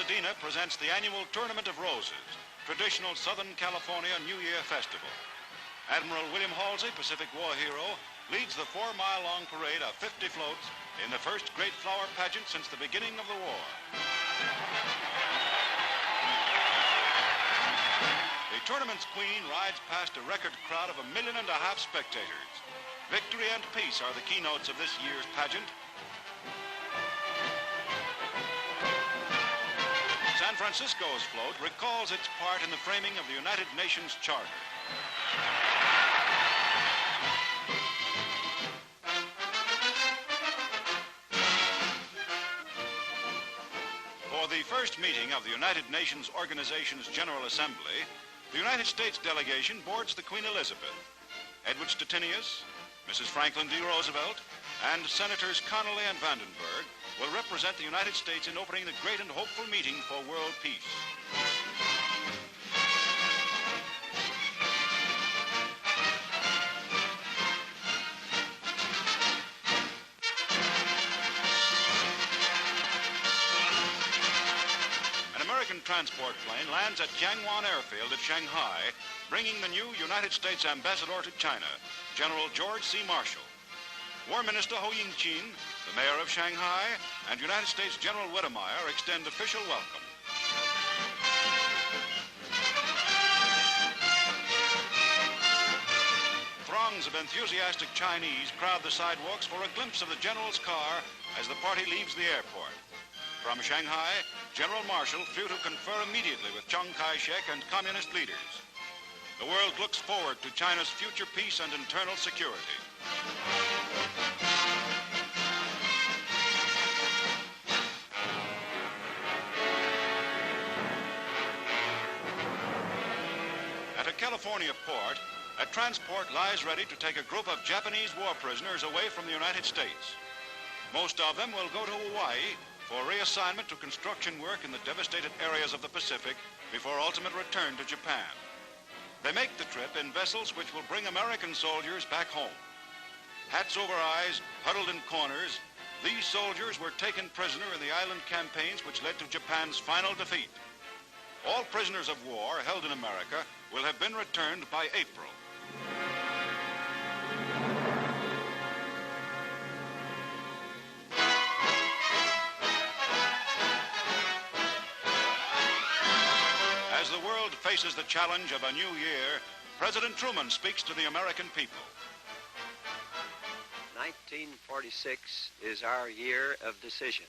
Pasadena presents the annual Tournament of Roses, traditional Southern California New Year festival. Admiral William Halsey, Pacific War hero, leads the 4-mile-long parade of 50 floats in the first great flower pageant since the beginning of the war. The tournament's queen rides past a record crowd of 1.5 million spectators. Victory and peace are the keynotes of this year's pageant. San Francisco's float recalls its part in the framing of the United Nations Charter. For the first meeting of the United Nations Organization's General Assembly, the United States delegation boards the Queen Elizabeth. Edward Stettinius, Mrs. Franklin D. Roosevelt, and Senators Connally and Vandenberg will represent the United States in opening the great and hopeful meeting for world peace. An American transport plane lands at Jiangwan Airfield at Shanghai, bringing the new United States ambassador to China, General George C. Marshall. War Minister Ho Ying-chin, the mayor of Shanghai, and United States General Wedemeyer extend official welcome. Throngs of enthusiastic Chinese crowd the sidewalks for a glimpse of the general's car as the party leaves the airport. From Shanghai, General Marshall flew to confer immediately with Chiang Kai-shek and communist leaders. The world looks forward to China's future peace and internal security. At a California port, a transport lies ready to take a group of Japanese war prisoners away from the United States. Most of them will go to Hawaii for reassignment to construction work in the devastated areas of the Pacific before ultimate return to Japan. They make the trip in vessels which will bring American soldiers back home. Hats over eyes, huddled in corners, these soldiers were taken prisoner in the island campaigns which led to Japan's final defeat. All prisoners of war held in America will have been returned by April. As the world faces the challenge of a new year, President Truman speaks to the American people. 1946 is our year of decision.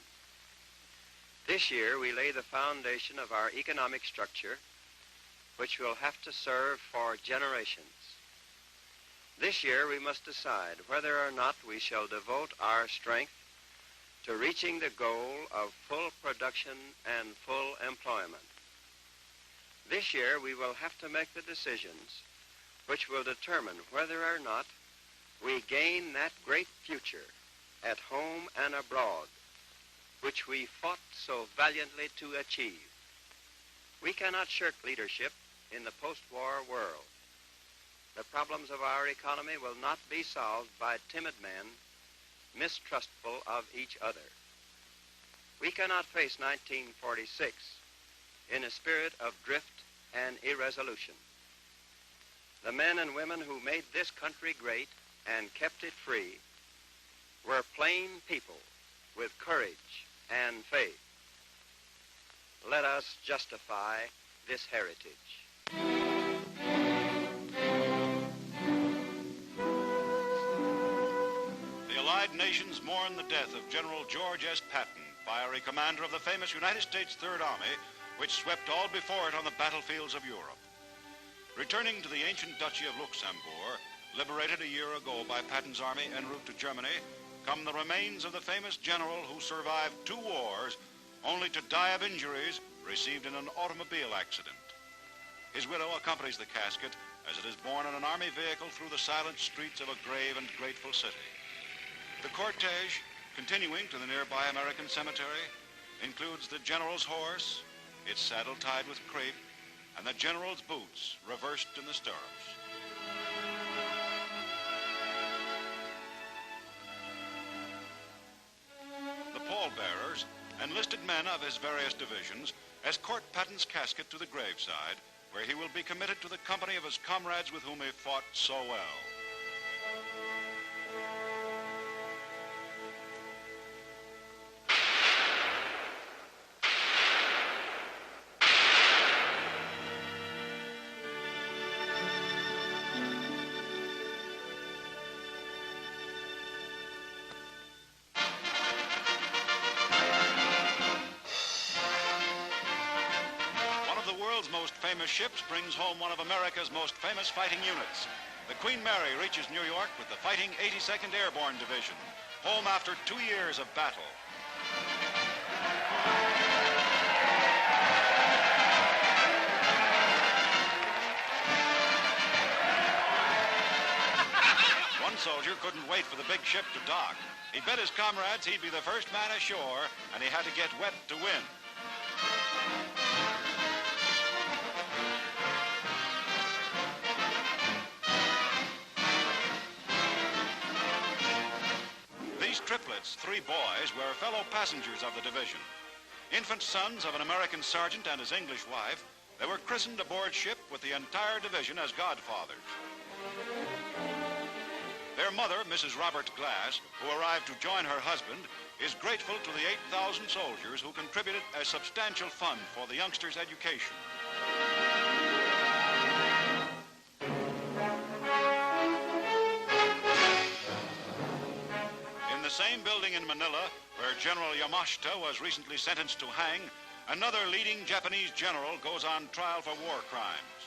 This year we lay the foundation of our economic structure, which will have to serve for generations. This year we must decide whether or not we shall devote our strength to reaching the goal of full production and full employment. This year we will have to make the decisions which will determine whether or not we gain that great future at home and abroad, which we fought so valiantly to achieve. We cannot shirk leadership in the post-war world. The problems of our economy will not be solved by timid men mistrustful of each other. We cannot face 1946 in a spirit of drift and irresolution. The men and women who made this country great and kept it free were plain people with courage and faith. Let us justify this heritage. The Allied nations mourn the death of General George S. Patton, fiery commander of the famous United States Third Army, which swept all before it on the battlefields of Europe. Returning to the ancient Duchy of Luxemburg, liberated a year ago by Patton's army en route to Germany, come the remains of the famous general who survived 2 wars, only to die of injuries received in an automobile accident. His widow accompanies the casket as it is borne in an army vehicle through the silent streets of a grave and grateful city. The cortege, continuing to the nearby American cemetery, includes the general's horse, its saddle tied with crepe, and the general's boots reversed in the stirrups. The pallbearers, enlisted men of his various divisions escort Patton's casket to the graveside, where he will be committed to the company of his comrades with whom he fought so well. Most famous ships brings home one of America's most famous fighting units. The Queen Mary reaches New York with the fighting 82nd Airborne Division, home after 2 years of battle. One soldier couldn't wait for the big ship to dock. He bet his comrades he'd be the first man ashore, and he had to get wet to win. Triplets, 3 boys, were fellow passengers of the division. Infant sons of an American sergeant and his English wife, they were christened aboard ship with the entire division as godfathers. Their mother, Mrs. Robert Glass, who arrived to join her husband, is grateful to the 8,000 soldiers who contributed a substantial fund for the youngsters' education. The same building in Manila, where General Yamashita was recently sentenced to hang, another leading Japanese general goes on trial for war crimes.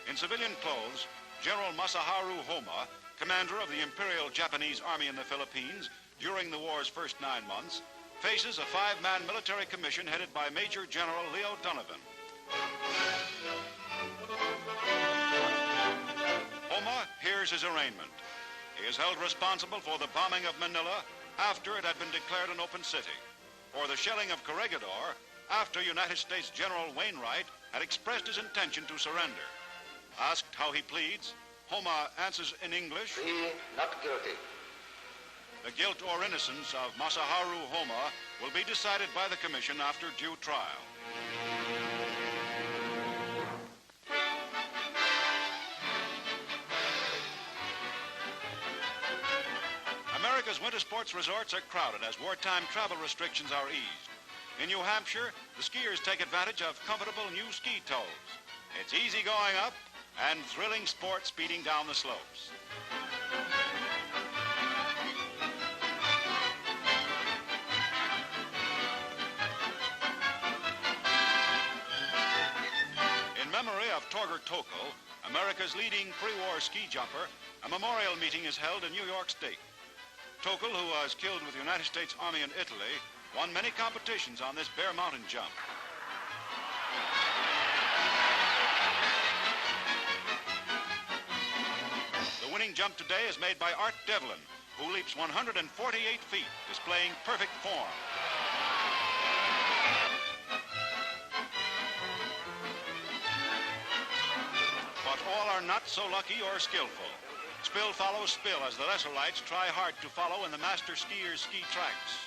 In civilian clothes, General Masaharu Homma, commander of the Imperial Japanese Army in the Philippines during the war's first 9 months, faces a 5-man military commission headed by Major General Leo Donovan. Homma hears his arraignment. He is held responsible for the bombing of Manila after it had been declared an open city, for the shelling of Corregidor after United States General Wainwright had expressed his intention to surrender. Asked how he pleads, Homma answers in English, "Be not guilty." The guilt or innocence of Masaharu Homma will be decided by the commission after due trial. America's winter sports resorts are crowded as wartime travel restrictions are eased. In New Hampshire, the skiers take advantage of comfortable new ski toes. It's easy going up and thrilling sport speeding down the slopes. In memory of Torger Tokl, America's leading pre-war ski jumper, a memorial meeting is held in New York State. Tokl, who was killed with the United States Army in Italy, won many competitions on this bare mountain jump. The winning jump today is made by Art Devlin, who leaps 148 feet, displaying perfect form. But all are not so lucky or skillful. Spill follows spill as the lesser lights try hard to follow in the master skiers' ski tracks.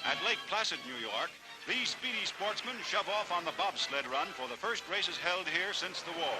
At Lake Placid, New York, these speedy sportsmen shove off on the bobsled run for the first races held here since the war.